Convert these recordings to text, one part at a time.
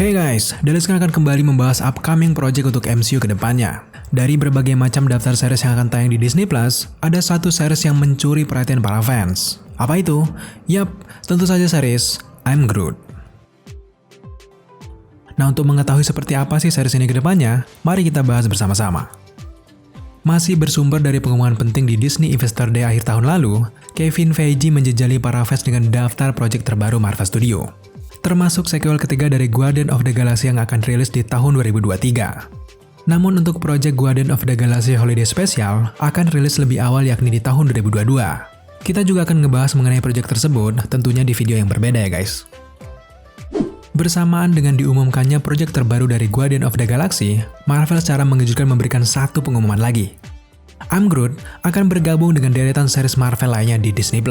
Hey guys, Daliskan akan kembali membahas upcoming project untuk MCU ke depannya. Dari berbagai macam daftar series yang akan tayang di Disney+, ada satu series yang mencuri perhatian para fans. Apa itu? Yap, tentu saja series I'm Groot. Nah, untuk mengetahui seperti apa sih series ini ke depannya, mari kita bahas bersama-sama. Masih bersumber dari pengumuman penting di Disney Investor Day akhir tahun lalu, Kevin Feige menjejali para fans dengan daftar project terbaru Marvel Studio, termasuk sequel ketiga dari Guardians of the Galaxy yang akan rilis di tahun 2023. Namun untuk project Guardians of the Galaxy Holiday Special akan rilis lebih awal yakni di tahun 2022. Kita juga akan ngebahas mengenai project tersebut tentunya di video yang berbeda ya guys. Bersamaan dengan diumumkannya project terbaru dari Guardians of the Galaxy, Marvel secara mengejutkan memberikan satu pengumuman lagi. I'm Groot akan bergabung dengan deretan series Marvel lainnya di Disney+.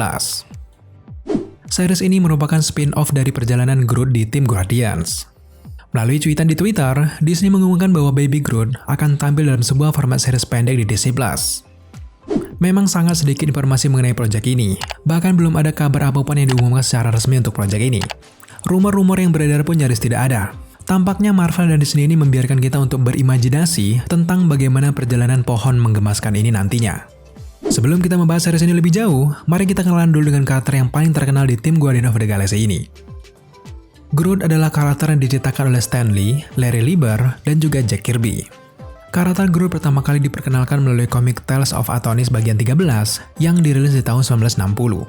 Series ini merupakan spin-off dari perjalanan Groot di tim Guardians. Melalui cuitan di Twitter, Disney mengumumkan bahwa Baby Groot akan tampil dalam sebuah format series pendek di Disney+. Memang sangat sedikit informasi mengenai proyek ini, bahkan belum ada kabar apapun yang diumumkan secara resmi untuk proyek ini. Rumor-rumor yang beredar pun nyaris tidak ada. Tampaknya Marvel dan Disney ini membiarkan kita untuk berimajinasi tentang bagaimana perjalanan pohon menggemaskan ini nantinya. Sebelum kita membahas series ini lebih jauh, mari kita kenalan dulu dengan karakter yang paling terkenal di tim Guardians of the Galaxy ini. Groot adalah karakter yang diciptakan oleh Stan Lee, Larry Lieber, dan juga Jack Kirby. Karakter Groot pertama kali diperkenalkan melalui komik Tales of Atlantis bagian 13 yang dirilis di tahun 1960.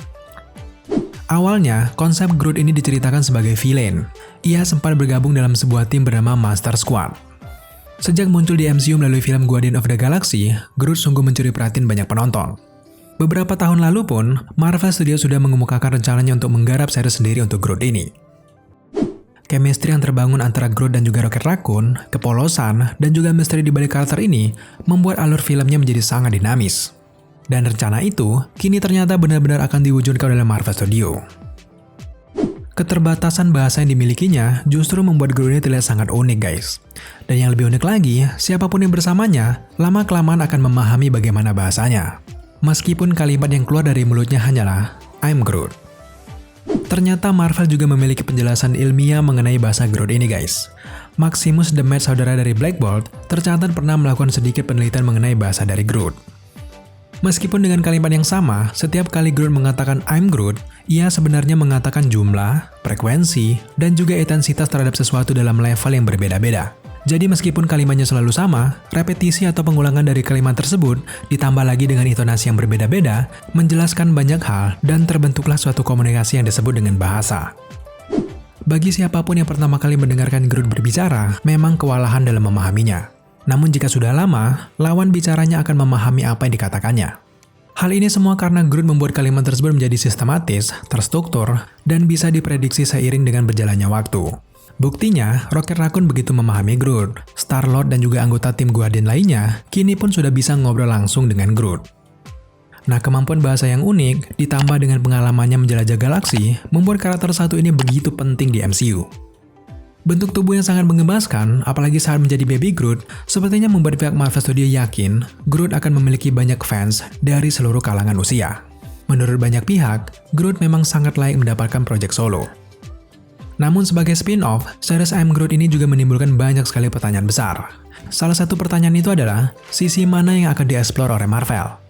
Awalnya, konsep Groot ini diceritakan sebagai villain. Ia sempat bergabung dalam sebuah tim bernama Monster Squad. Sejak muncul di MCU melalui film Guardians of the Galaxy, Groot sungguh mencuri perhatian banyak penonton. Beberapa tahun lalu pun, Marvel Studios sudah mengemukakan rencananya untuk menggarap series sendiri untuk Groot ini. Chemistry yang terbangun antara Groot dan juga Rocket Raccoon, kepolosan, dan juga misteri di balik karakter ini membuat alur filmnya menjadi sangat dinamis. Dan rencana itu, kini ternyata benar-benar akan diwujudkan oleh Marvel Studio. Keterbatasan bahasa yang dimilikinya justru membuat Groot ini terlihat sangat unik guys. Dan yang lebih unik lagi, siapapun yang bersamanya, lama-kelamaan akan memahami bagaimana bahasanya. Meskipun kalimat yang keluar dari mulutnya hanyalah, I'm Groot. Ternyata Marvel juga memiliki penjelasan ilmiah mengenai bahasa Groot ini guys. Maximus the Mad, saudara dari Black Bolt, tercatat pernah melakukan sedikit penelitian mengenai bahasa dari Groot. Meskipun dengan kalimat yang sama, setiap kali Groot mengatakan I'm Groot, ia sebenarnya mengatakan jumlah, frekuensi, dan juga intensitas terhadap sesuatu dalam level yang berbeda-beda. Jadi meskipun kalimatnya selalu sama, repetisi atau pengulangan dari kalimat tersebut ditambah lagi dengan intonasi yang berbeda-beda, menjelaskan banyak hal dan terbentuklah suatu komunikasi yang disebut dengan bahasa. Bagi siapapun yang pertama kali mendengarkan Groot berbicara, memang kewalahan dalam memahaminya. Namun jika sudah lama, lawan bicaranya akan memahami apa yang dikatakannya. Hal ini semua karena Groot membuat kalimat tersebut menjadi sistematis, terstruktur, dan bisa diprediksi seiring dengan berjalannya waktu. Buktinya, Rocket Raccoon begitu memahami Groot, Star-Lord dan juga anggota tim Guardian lainnya, kini pun sudah bisa ngobrol langsung dengan Groot. Nah, kemampuan bahasa yang unik, ditambah dengan pengalamannya menjelajah galaksi, membuat karakter satu ini begitu penting di MCU. Bentuk tubuh yang sangat menggemaskan, apalagi saat menjadi Baby Groot, sepertinya membuat pihak Marvel Studios yakin Groot akan memiliki banyak fans dari seluruh kalangan usia. Menurut banyak pihak, Groot memang sangat layak mendapatkan proyek solo. Namun sebagai spin-off, series I'm Groot ini juga menimbulkan banyak sekali pertanyaan besar. Salah satu pertanyaan itu adalah, sisi mana yang akan dieksplor oleh Marvel?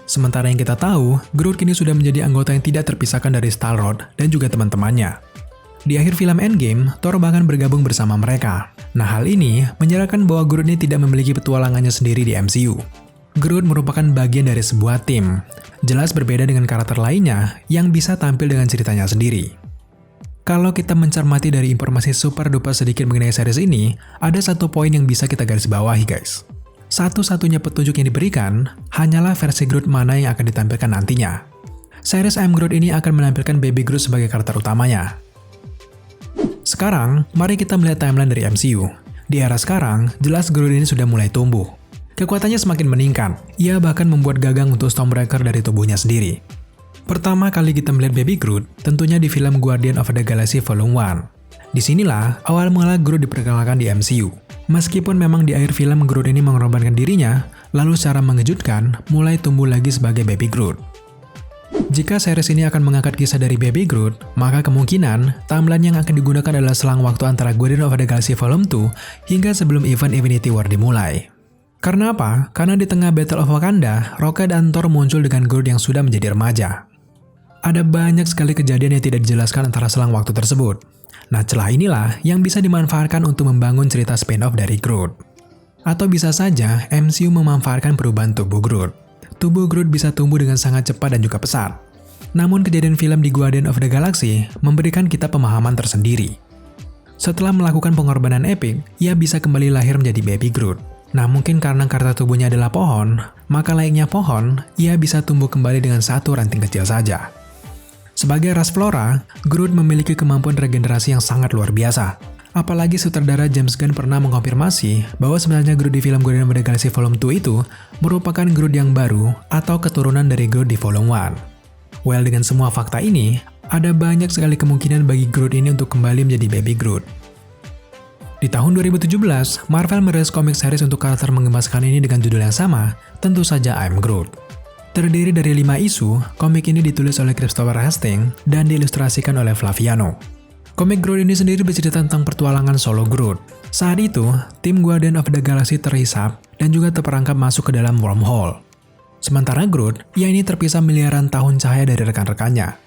Sementara yang kita tahu, Groot kini sudah menjadi anggota yang tidak terpisahkan dari Star-Lord dan juga teman-temannya. Di akhir film Endgame, Thor bahkan bergabung bersama mereka. Nah, hal ini menjelaskan bahwa Groot ini tidak memiliki petualangannya sendiri di MCU. Groot merupakan bagian dari sebuah tim, jelas berbeda dengan karakter lainnya yang bisa tampil dengan ceritanya sendiri. Kalau kita mencermati dari informasi super duper sedikit mengenai series ini, ada satu poin yang bisa kita garis bawahi guys. Satu-satunya petunjuk yang diberikan hanyalah versi Groot mana yang akan ditampilkan nantinya. Series I'm Groot ini akan menampilkan Baby Groot sebagai karakter utamanya. Sekarang, mari kita melihat timeline dari MCU. Di era sekarang, jelas Groot ini sudah mulai tumbuh. Kekuatannya semakin meningkat, ia bahkan membuat gagang untuk Stormbreaker dari tubuhnya sendiri. Pertama kali kita melihat Baby Groot, tentunya di film Guardians of the Galaxy Volume 1. Disinilah awal mula Groot diperkenalkan di MCU. Meskipun memang di akhir film Groot ini mengorbankan dirinya, lalu secara mengejutkan mulai tumbuh lagi sebagai Baby Groot. Jika series ini akan mengangkat kisah dari Baby Groot, maka kemungkinan timeline yang akan digunakan adalah selang waktu antara Guardians of the Galaxy Volume 2 hingga sebelum event Infinity War dimulai. Karena apa? Karena di tengah Battle of Wakanda, Rocket dan Thor muncul dengan Groot yang sudah menjadi remaja. Ada banyak sekali kejadian yang tidak dijelaskan antara selang waktu tersebut. Nah, celah inilah yang bisa dimanfaatkan untuk membangun cerita spin-off dari Groot. Atau bisa saja MCU memanfaatkan perubahan tubuh Groot. Tubuh Groot bisa tumbuh dengan sangat cepat dan juga pesat. Namun kejadian film di Guardians of the Galaxy memberikan kita pemahaman tersendiri. Setelah melakukan pengorbanan epik, ia bisa kembali lahir menjadi Baby Groot. Nah, mungkin karena karta tubuhnya adalah pohon, maka layaknya pohon, ia bisa tumbuh kembali dengan satu ranting kecil saja. Sebagai ras flora, Groot memiliki kemampuan regenerasi yang sangat luar biasa. Apalagi sutradara James Gunn pernah mengkonfirmasi bahwa sebenarnya Groot di film Guardians of the Galaxy Volume 2 itu merupakan Groot yang baru atau keturunan dari Groot di Volume 1. Well, dengan semua fakta ini, ada banyak sekali kemungkinan bagi Groot ini untuk kembali menjadi Baby Groot. Di tahun 2017, Marvel merilis komik series untuk karakter menggemaskan ini dengan judul yang sama, tentu saja I'm Groot. Terdiri dari 5 isu, komik ini ditulis oleh Christopher Hastings dan diilustrasikan oleh Flaviano. Komik Groot ini sendiri bercerita tentang pertualangan solo Groot. Saat itu, tim Guardians of the Galaxy terhisap dan juga terperangkap masuk ke dalam wormhole. Sementara Groot, ia ini terpisah miliaran tahun cahaya dari rekan-rekannya.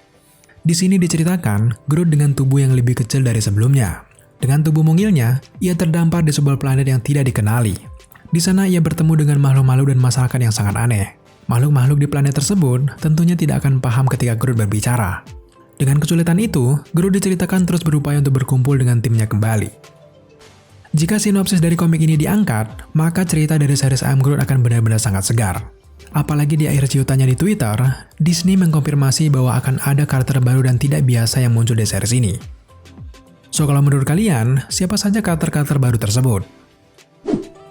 Di sini diceritakan, Groot dengan tubuh yang lebih kecil dari sebelumnya. Dengan tubuh mungilnya, ia terdampar di sebuah planet yang tidak dikenali. Di sana ia bertemu dengan makhluk-makhluk dan masyarakat yang sangat aneh. Makhluk-makhluk di planet tersebut tentunya tidak akan paham ketika Groot berbicara. Dengan kesulitan itu, Groot diceritakan terus berupaya untuk berkumpul dengan timnya kembali. Jika sinopsis dari komik ini diangkat, maka cerita dari series I'm Groot akan benar-benar sangat segar. Apalagi di akhir ciutannya di Twitter, Disney mengkonfirmasi bahwa akan ada karakter baru dan tidak biasa yang muncul di series ini. So, kalau menurut kalian, siapa saja karakter-karakter baru tersebut?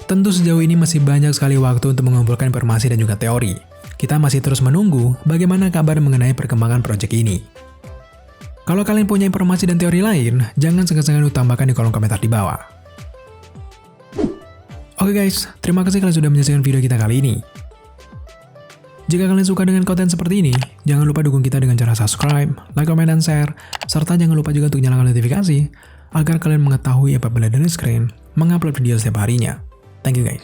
Tentu sejauh ini masih banyak sekali waktu untuk mengumpulkan informasi dan juga teori. Kita masih terus menunggu bagaimana kabar mengenai perkembangan proyek ini. Kalau kalian punya informasi dan teori lain, jangan segan-segan untuk tambahkan di kolom komentar di bawah. Oke guys, terima kasih kalian sudah menyaksikan video kita kali ini. Jika kalian suka dengan konten seperti ini, jangan lupa dukung kita dengan cara subscribe, like, komen, dan share, serta jangan lupa juga untuk nyalakan notifikasi, agar kalian mengetahui apabila dari screen mengupload video setiap harinya. Thank you guys.